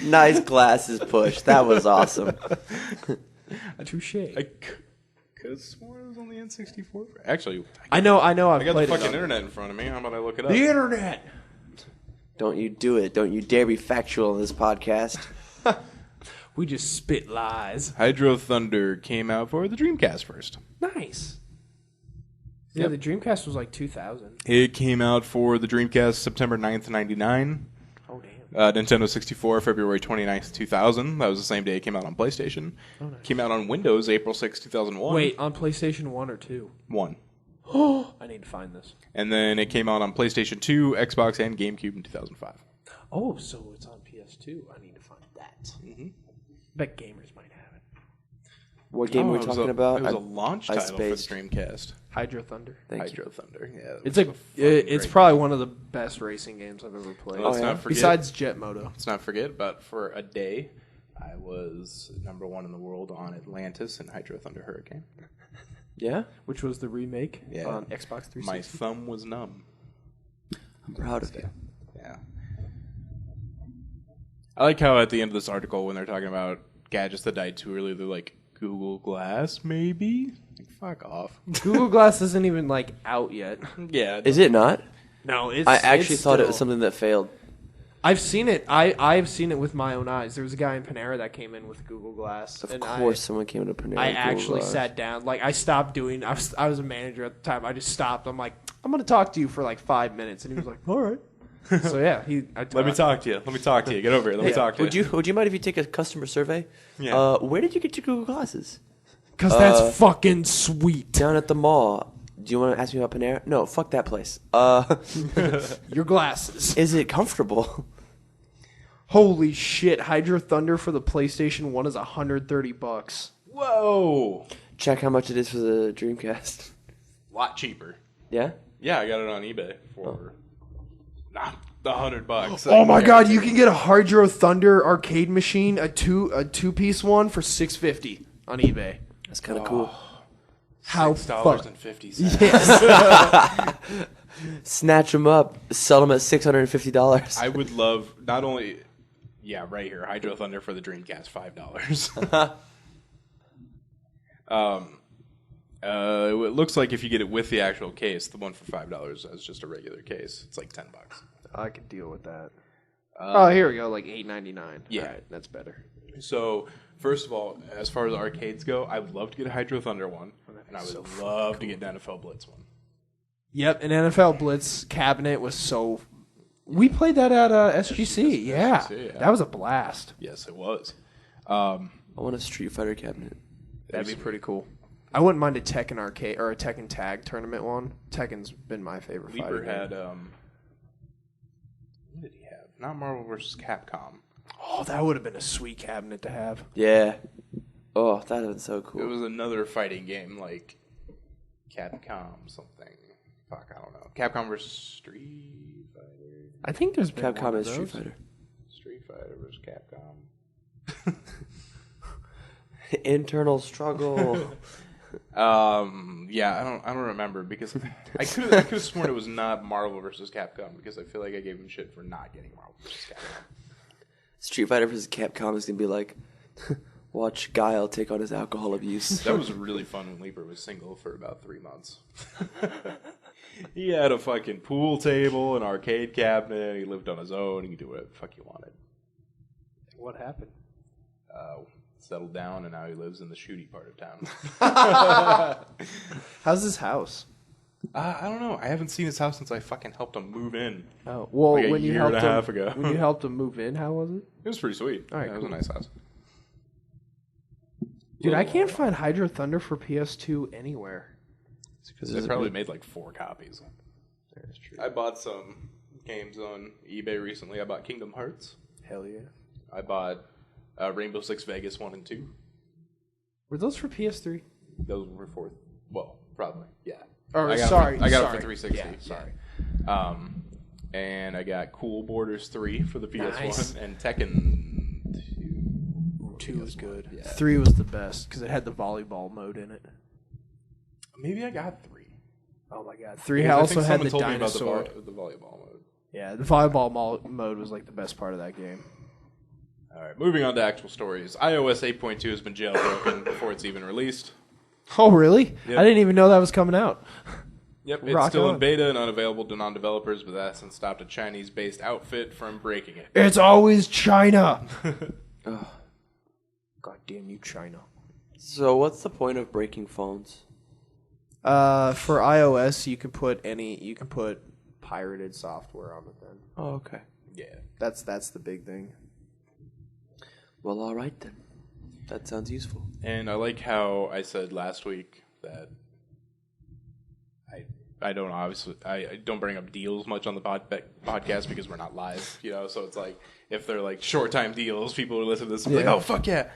Nice glasses push. That was awesome. Touche. I could have sworn it was on the N64. Actually, I know. I've I got the played fucking it on internet in front of me. How about I look it up? the internet. Don't you do it. Don't you dare be factual in this podcast. We just spit lies. Hydro Thunder came out for the Dreamcast first. Nice. Yeah, the Dreamcast was like 2000. It came out for the Dreamcast September 9th, 99. Oh, damn. Nintendo 64, February 29th, 2000. That was the same day it came out on PlayStation. Oh, nice. Came out on Windows April 6, 2001. Wait, on PlayStation 1 or 2? 1. Oh, I need to find this. And then it came out on PlayStation 2, Xbox, and GameCube in 2005. Oh, so it's on PS2. I need to find that. Mm-hmm. Bet gamers might have it. What game are we talking about? It was a launch I title for the spaced. Dreamcast. Hydro Thunder. Hydro Thunder, yeah. It's like it's probably one of the best racing games I've ever played. Let's not forget, Besides Jet Moto. Let's not forget, but for a day, I was #1 in the world on Atlantis and Hydro Thunder Hurricane. Yeah? Which was the remake on Xbox 360. My thumb was numb. I'm proud of you. Yeah. I like how at the end of this article, when they're talking about gadgets that died too early, they're like, Google Glass, maybe? Like, fuck off. Google Glass isn't even like out yet. Yeah. Is it not? No, it's. I actually it's thought it still- was something that failed. I've seen it. I've seen it with my own eyes. There was a guy in Panera that came in with Google Glass. Of and course, someone came to Panera. I with Google actually Glass. sat down. Like I stopped doing. I was a manager at the time. I just stopped. I'm like, I'm gonna talk to you for like 5 minutes, and he was like, all right. So yeah, Let me talk to you. Let me talk to you. Get over here. Let me talk to you. Would you mind if you take a customer survey? Yeah. Where did you get your Google Glasses? Because that's fucking sweet. Down at the mall. Do you want to ask me about Panera? No, fuck that place. Your glasses. Is it comfortable? Holy shit! Hydro Thunder for the PlayStation 1 is $130. Whoa. Check how much it is for the Dreamcast. A lot cheaper. Yeah? Yeah, I got it on eBay for not the $100. Oh my god! You can get a Hydro Thunder arcade machine, a two-piece one for $650 on eBay. That's kind of cool. How $6.50. Yes. Snatch them up. Sell them at $650. I would love not only, right here, Hydro Thunder for the Dreamcast, $5. It looks like if you get it with the actual case, the one for $5 as just a regular case, it's like $10. I could deal with that. Here we go, like $8.99. Yeah. All right, that's better. So, first of all, as far as arcades go, I would love to get a Hydro Thunder one, and I would love to get an NFL Blitz one. Yep, an NFL Blitz cabinet was so. We played that at SGC. Yeah. That was a blast. Yes, it was. I want a Street Fighter cabinet. That'd be pretty cool. I wouldn't mind a Tekken arcade or a Tekken tag tournament one. Tekken's been my favorite. Leaper fighting had game. what did he have? Not Marvel vs. Capcom. Oh, that would have been a sweet cabinet to have. Yeah. Oh, that would have been so It cool. was another fighting game like Capcom something. Fuck, I don't know. Capcom vs. Street Fighter. I think there's been one Capcom of and Street those. Fighter. Street Fighter vs. Capcom. Internal struggle. Yeah, I don't remember because I could have sworn it was not Marvel vs. Capcom because I feel like I gave him shit for not getting Marvel vs. Capcom. Street Fighter vs. Capcom is going to be like, watch Guile take on his alcohol abuse. That was really fun when Leaper was single for about 3 months. He had a fucking pool table, an arcade cabinet, he lived on his own, he could do whatever the fuck he wanted. What happened? Settled down, and now he lives in the shooty part of town. How's his house? I don't know. I haven't seen his house since I fucking helped him move in. Oh, well, Like a when you year helped and a him, half ago. when you helped him move in, how was it? It was pretty sweet. All right, It was a cool. nice house. Dude, I can't find Hydro Thunder for PS2 anywhere. They probably made like 4 copies. That's true. I bought some games on eBay recently. I bought Kingdom Hearts. Hell yeah. I bought Rainbow Six Vegas 1 and 2. Were those for PS3? Those were for, well, probably, yeah. Or I got sorry, it for, I got sorry. it for 360. Yeah, sorry. And I got Cool Borders 3 for the PS1 Nice. and Tekken 2. 2 was good. Yeah. 3 was the best because it had the volleyball mode in it. Maybe I got 3. Oh my god. 3 Because I also think had the someone told me about dinosaur. the volleyball mode. Yeah, the volleyball mode was like the best part of that game. All right, moving on to actual stories. iOS 8.2 has been jailbroken before it's even released. Oh, really? Yep. I didn't even know that was coming out. Yep, it's Rock still on. in beta and unavailable to non-developers, but that hasn't stopped a Chinese-based outfit from breaking it. It's always China. God damn you, China. So what's the point of breaking phones? For iOS, you can put pirated software on it. Then Oh, okay. Yeah. that's the big thing. Well, all right then. That sounds useful. And I like how I said last week that I don't bring up deals much on the podcast because we're not live, so it's like if they're like short time deals, people will listen to this and be like, oh fuck yeah.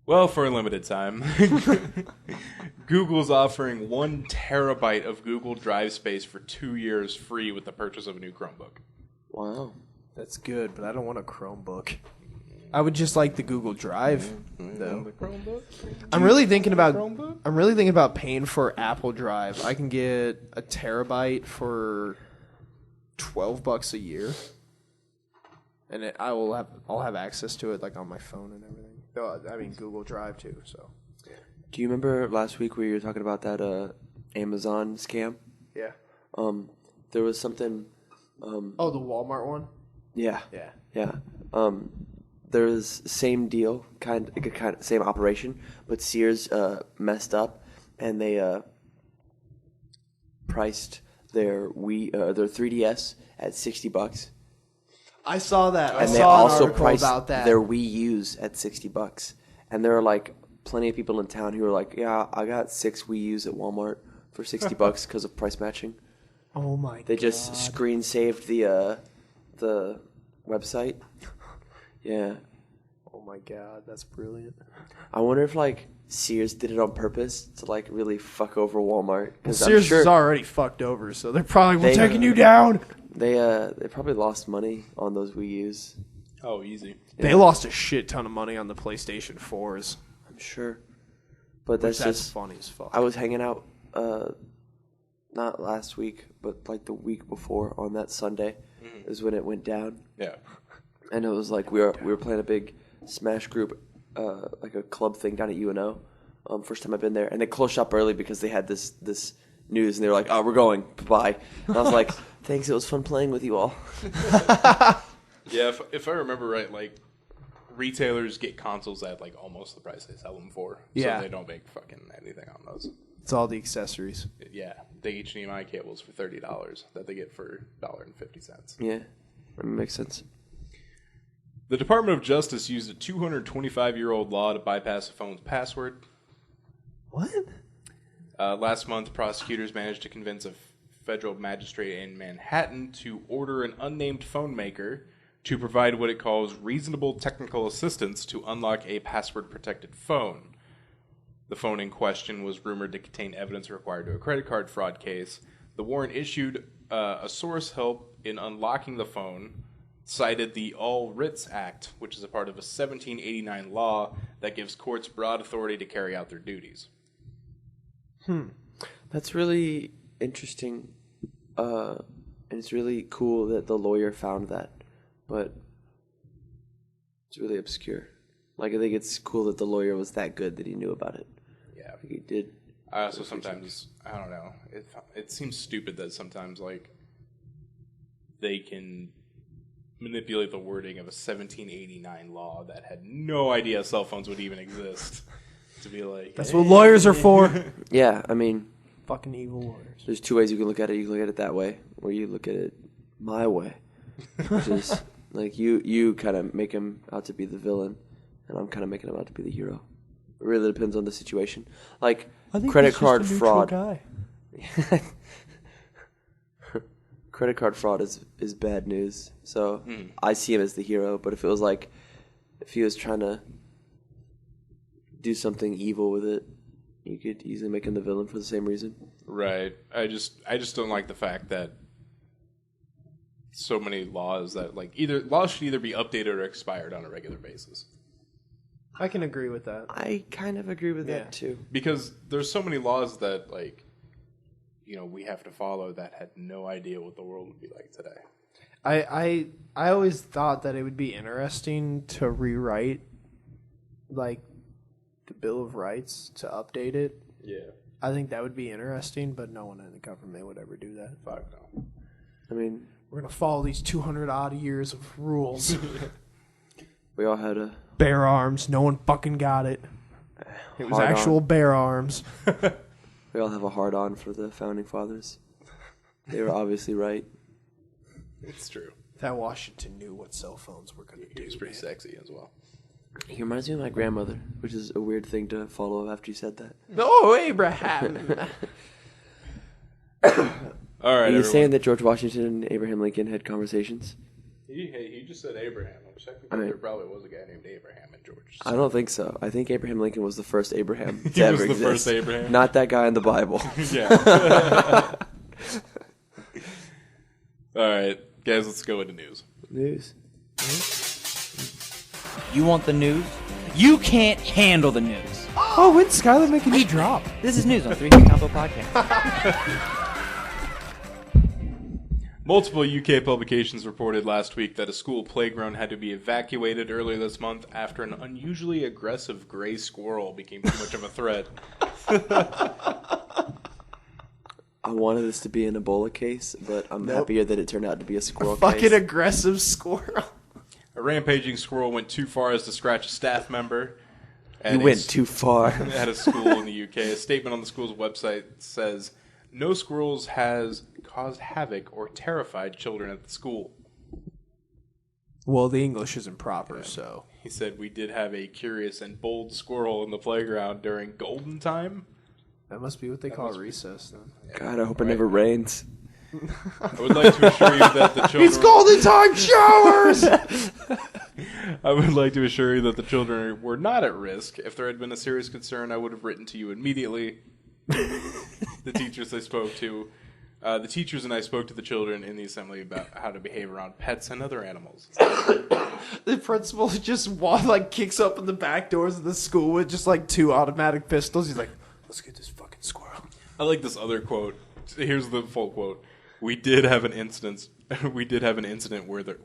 Well, for a limited time, Google's offering 1 terabyte of Google Drive space for 2 years free with the purchase of a new Chromebook. Wow. That's good, but I don't want a Chromebook. I would just like the Google Drive, though. I'm really thinking about paying for Apple Drive. I can get a terabyte for $12 a year, and I'll have access to it like on my phone and everything. I mean Google Drive too. So. Do you remember last week where you were talking about that Amazon scam? Yeah. There was something. The Walmart one. Yeah. Yeah. Yeah. There was same deal, kind of same operation, but Sears messed up, and they priced their 3DS at $60. I saw that. And they also priced their Wii U's at $60. And there are like plenty of people in town who are like, "Yeah, I got 6 Wii U's at Walmart for $60 because of price matching." Oh my god! They just screen saved the website. Yeah. Oh my god, that's brilliant. I wonder if like Sears did it on purpose to like really fuck over Walmart. Sears is already fucked over, so they're probably taking you down. They probably lost money on those Wii U's. Oh, easy. They lost a shit ton of money on the PlayStation 4s. I'm sure. But that's just funny as fuck. I was hanging out not last week, but like the week before on that Sunday is when it went down. Yeah. And it was like we were playing a big Smash group, like a club thing down at UNO. First time I've been there, and they closed shop early because they had this news, and they were like, "Oh, we're going, bye." And I was like, "Thanks, it was fun playing with you all." Yeah, if I remember right, like retailers get consoles at like almost the price they sell them for. Yeah. So they don't make fucking anything on those. It's all the accessories. Yeah, the HDMI cables for $30 that they get for $1.50. Yeah, that makes sense. The Department of Justice used a 225-year-old law to bypass a phone's password. What? Last month, prosecutors managed to convince a federal magistrate in Manhattan to order an unnamed phone maker to provide what it calls reasonable technical assistance to unlock a password-protected phone. The phone in question was rumored to contain evidence required to a credit card fraud case. The warrant issued a source help in unlocking the phone cited the All Writs Act, which is a part of a 1789 law that gives courts broad authority to carry out their duties. That's really interesting, and it's really cool that the lawyer found that, but it's really obscure. Like, I think it's cool that the lawyer was that good that he knew about it. Yeah. Like he did. I also sometimes, I don't know, it seems stupid that sometimes, like, they can manipulate the wording of a 1789 law that had no idea cell phones would even exist to be like, that's what lawyers are for. Yeah, I mean, Fucking evil lawyers. there's two ways you can look at it. You can look at it that way, or you look at it my way, which is like you kind of make him out to be the villain, and I'm kind of making him out to be the hero. It really depends on the situation. Like credit card fraud. Credit card fraud is bad news. So I see him as the hero. But if it was like, if he was trying to do something evil with it, you could easily make him the villain for the same reason. right. I just don't like the fact that so many laws that like laws should either be updated or expired on a regular basis. I can agree with that. I kind of agree with that too. Because there's so many laws that like, you know, we have to follow that had no idea what the world would be like today. I always thought that it would be interesting to rewrite like the Bill of Rights to update it. Yeah. I think that would be interesting, but no one in the government would ever do that. Fuck no. I mean, We're gonna follow these 200 odd years of rules. we all had a Bear arms. No one fucking got it. It was hard actual on. bear arms. We all have a hard-on for the Founding Fathers. They were obviously right. It's true. That Washington knew what cell phones were going to do. He was pretty sexy as well. He reminds me of my grandmother, which is a weird thing to follow after you said that. No, Abraham. All right, Are you everyone. saying that George Washington and Abraham Lincoln had conversations? He just said Abraham. I'm checking. I mean- There probably was a guy named Abraham and George. I don't think so. I think Abraham Lincoln was the first Abraham to He ever was the exist. first Abraham? Not that guy in the Bible. Yeah. All right, guys, let's go into news. News. You want the news? You can't handle the news. Oh, when's Skylar make a new drop? This is news on 3 Hit Combo Podcast. Multiple UK publications reported last week that a school playground had to be evacuated earlier this month after an unusually aggressive gray squirrel became too much of a threat. I wanted this to be an Ebola case, but I'm happier that it turned out to be a squirrel Fucking case. aggressive squirrel. A rampaging squirrel went too far as to scratch a staff member. You went too far. At a school in the UK. A statement on the school's website says, "No squirrels has caused havoc or terrified children at the school." Well, the English isn't proper, so. He said, "We did have a curious and bold squirrel in the playground during golden time." That must be what they call recess, then. God, I hope it never rains. I would like to assure you that the children... It's golden time showers! I would like to assure you that the children were not at risk. If there had been a serious concern, I would have written to you immediately. The teachers I spoke to... the teachers and I spoke to the children in the assembly about how to behave around pets and other animals. The principal just kicks open the back doors of the school with just 2 automatic pistols. He's like, let's get this fucking squirrel. I like this other quote. Here's the full quote. We did have an incident where there...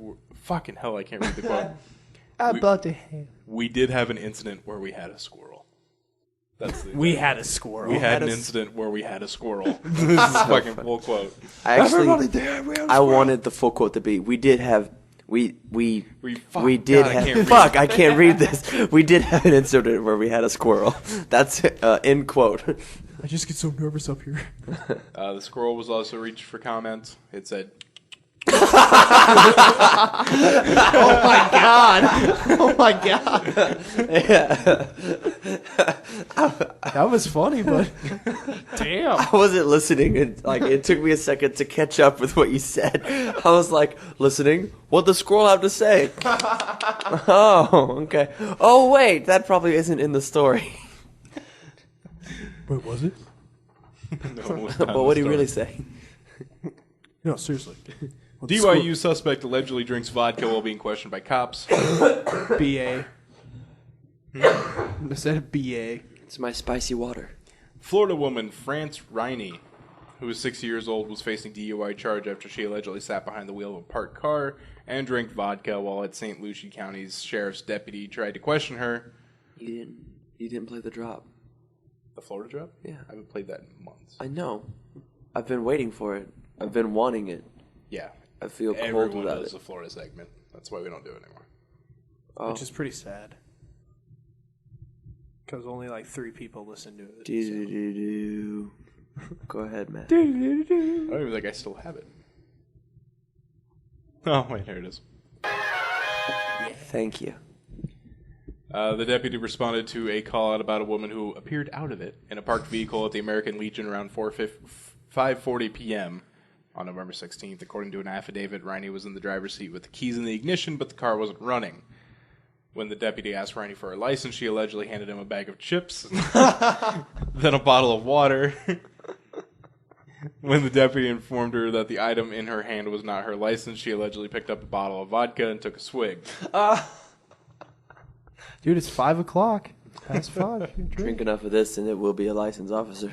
Fucking hell, I can't read the quote. We did have an incident where we had a squirrel. That's the... We had a squirrel. We had an incident where we had a squirrel. This is a fucking full quote. Everybody there, we had a I squirrel. wanted the full quote to be, we did have... We fuck, did God, I have... can't read. Fuck, I can't read this. We did have an incident where we had a squirrel. That's end quote. I just get so nervous up here. The squirrel was also reached for comment. It said, Oh my god! Oh my god! That was funny, but damn. I wasn't listening, and it took me a second to catch up with what you said. I was listening. What the squirrel have to say? Oh, okay. Oh, wait, that probably isn't in the story. Wait, was it? no, But what did he really say? No, seriously. DYU suspect allegedly drinks vodka while being questioned by cops. BA. I said BA. It's my spicy water. Florida woman France Riney, who was 60 years old, was facing DUI charge after she allegedly sat behind the wheel of a parked car and drank vodka while at St. Lucie County's sheriff's deputy tried to question her. You didn't play the drop. The Florida drop? Yeah. I haven't played that in months. I know. I've been waiting for it. I've been wanting it. Yeah. I feel cold Everyone without does it. the Florida segment. That's why we don't do it anymore. Oh. Which is pretty sad. Because only 3 people listen to it. Do-do-do-do. Go ahead, Matt. I don't even think I still have it. Oh, wait, here it is. Thank you. The deputy responded to a call out about a woman who appeared out of it in a parked vehicle at the American Legion around 5:40 p.m. on November 16th. According to an affidavit, Riney was in the driver's seat with the keys in the ignition, but the car wasn't running. When the deputy asked Riney for her license, she allegedly handed him a bag of chips, then a bottle of water. When the deputy informed her that the item in her hand was not her license, she allegedly picked up a bottle of vodka and took a swig. Dude, it's 5 o'clock. Past 5. Drink enough of this and it will be a licensed officer.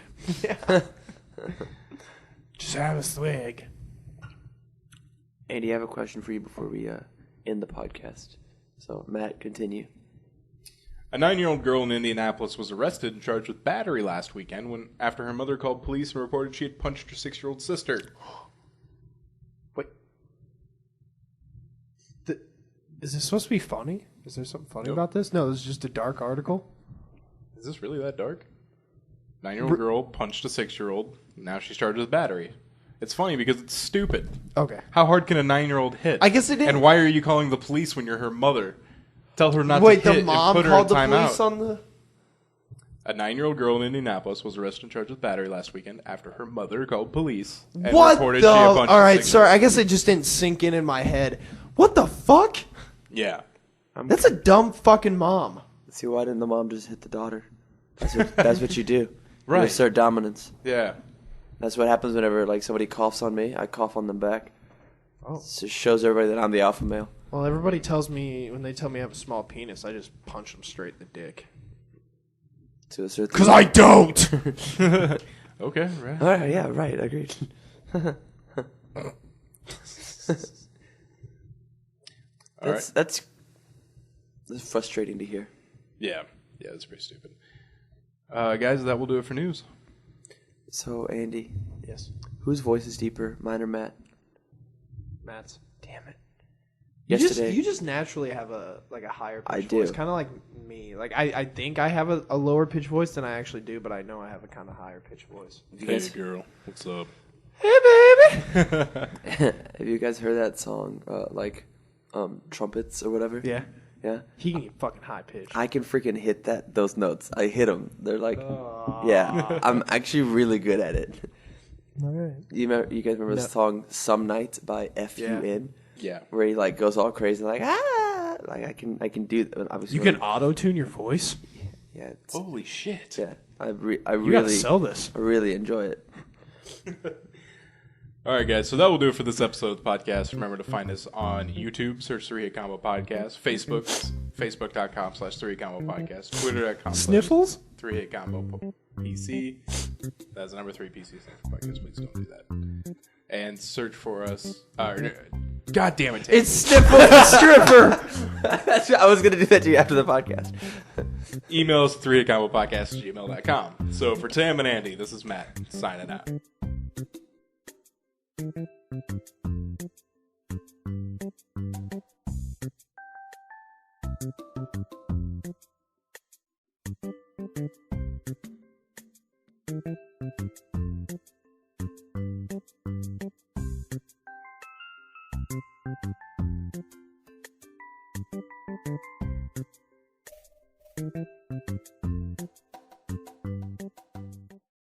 Just have a swig. Andy, I have a question for you before we end the podcast. So, Matt, continue. A 9-year-old girl in Indianapolis was arrested and charged with battery last weekend after her mother called police and reported she had punched her 6-year-old sister. Wait. Is this supposed to be funny? Is there something funny about this? No, this is just a dark article. Is this really that dark? 9-year-old girl punched a 6-year-old. Now she's charged with battery. It's funny because it's stupid. Okay. How hard can a 9-year-old hit? I guess it didn't. And why are you calling the police when you're her mother? Tell her not Wait, to hit the mom and put her called in the timeout. police on the... A 9-year-old girl in Indianapolis was arrested and charged with battery last weekend after her mother called police and What reported the... she had punched All a right, 6-year-old. sorry. I guess it just didn't sink in my head. What the fuck? Yeah. That's a dumb fucking mom. See, why didn't the mom just hit the daughter? That's what you do. Right. You assert dominance. Yeah. That's what happens whenever like somebody coughs on me. I cough on them back. Oh. It just shows everybody that I'm the alpha male. Well, everybody tells me, when they tell me I have a small penis, I just punch them straight in the dick. To assert. Because I don't! Okay, right. All right, yeah, right. Agreed. That's frustrating to hear. Yeah. Yeah, that's pretty stupid. Guys, that will do it for news. So, Andy, Yes. whose voice is deeper, mine or Matt? Matt's. Damn it. You just naturally have a higher pitch I do. voice, kind of like me. Like I think I have a lower pitch voice than I actually do, but I know I have a kind of higher pitch voice. Hey, girl. What's up? Hey, baby. Have you guys heard that song, trumpets or whatever? Yeah, Yeah. he can get fucking high pitch. I can freaking hit those notes. I hit them. They're like, yeah. I'm actually really good at it. All right. You guys remember the song "Some Night" by FUN? Yeah. Where he like goes all crazy, like like I can do. Obviously, You can auto tune your voice. Yeah. Holy shit. Yeah. I You gotta sell this. I really enjoy it. All right, guys. So that will do it for this episode of the podcast. Remember to find us on YouTube. Search 3 Hit Combo Podcast. Facebook, facebook.com/3 Hit Combo Podcast. Twitter.com. Sniffles? 3 Hit Combo PC. That's the number 3 PC podcast. Please don't do that. And search for us. God damn it. Tim. It's Sniffle the Stripper. I was gonna do that to you after the podcast. Email us 3hitcombopodcast@gmail.com. So for Tim and Andy, this is Matt signing out.